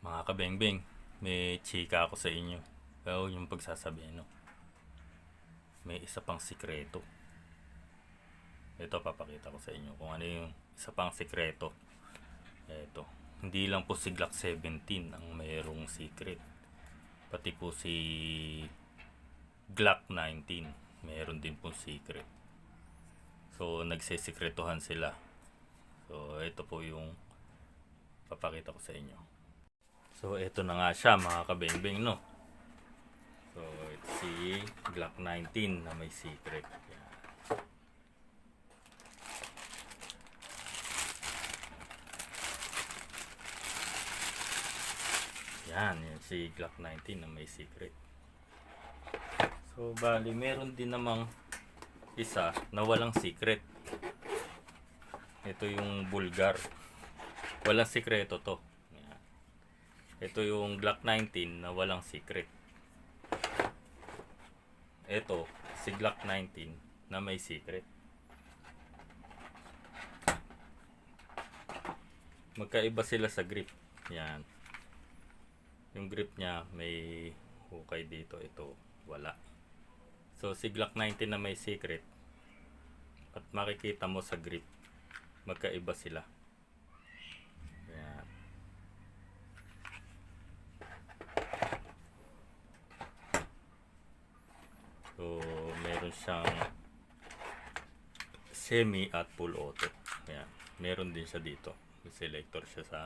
Mga kabengbeng, may chika ako sa inyo. Pero yung pagsasabihin, no? May isa pang sikreto. Ito, papakita ko sa inyo kung ano yung isa pang sikreto. Ito, hindi lang po si Glock 17 ang mayroong secret. Pati po si Glock 19, mayroon din po secret. So, nagsisikretohan sila. So, ito po yung papakita ko sa inyo. So, ito na nga siya mga kabengbeng, no? So, ito si Glock 19 na may secret. Yan, yan si Glock 19 na may secret. So, bali, meron din namang isa na walang secret. Ito yung Bulgar. Walang sikreto to. Yan. Ito yung Glock 19 na walang secret. Ito, si Glock 19 na may secret. Magkaiba sila sa grip. Yan. Yung grip niya may hukay dito. Ito, wala. So, si Glock 19 na may secret. At makikita mo sa grip, magkaiba sila. Yan. So, meron siyang semi at full auto. Yan. Meron din siya dito. May selector siya sa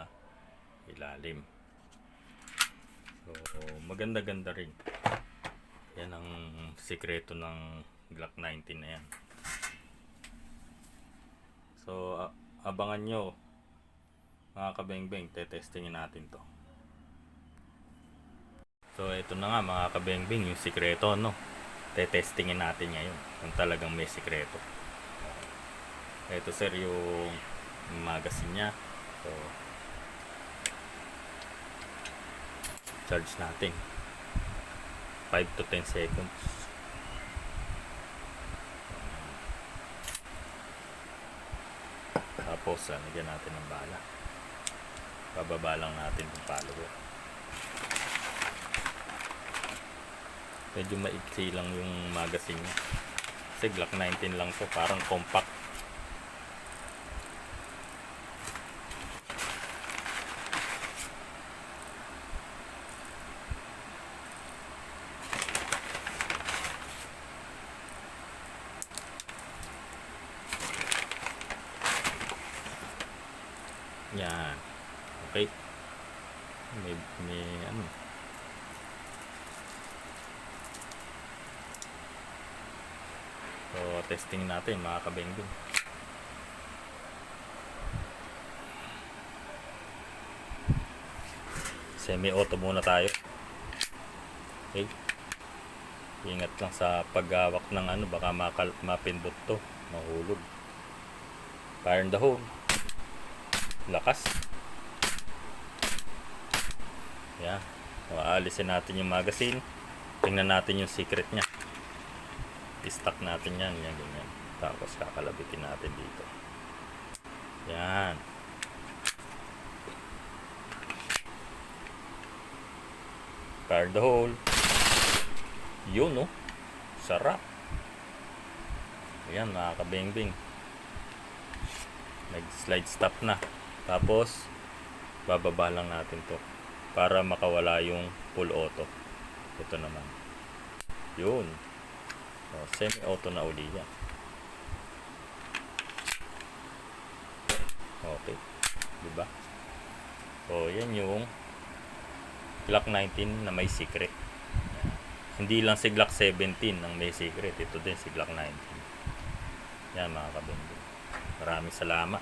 ilalim. So, maganda-ganda rin. Yan ang sikreto ng Glock 19 na yan. So, abangan nyo mga kabengbeng, tetestingin natin to. So, ito na nga mga kabengbeng, yung sikreto, no? Tetestingin natin ngayon kung talagang may sikreto. Ito sir, yung magazine nya. So, charge natin 5 to 10 seconds. Tapos lagyan natin ng bala. Bababa lang natin yung follower. Medyo maiksi lang yung magazine niya. Kasi Glock 19 lang to, parang compact. Yan. Okay. May ano. So, testing natin mga kabengbeng. Semi-auto muna tayo. Okay. Ingat lang sa paghawak ng ano, baka mapindot to, mahulog. Fire in the hole. Lakas. Yan. So, aalisin natin yung magazine. Tingnan natin yung secret nya. I-stack natin yan. Yan, ganyan. Tapos kakalabitin natin dito. Yan. Fire the hole. Yun, no? Sarap. Ayan, nakakabengbing. Nag-slide stop na. Tapos, bababa lang natin to para makawala yung full auto. Ito naman. Yun. So, semi-auto na uli yan. Okay. Diba? So, yan yung Glock 19 na may secret. Hindi lang si Glock 17 ang may secret. Ito din si Glock 19. Yan mga kabinding. Maraming salamat.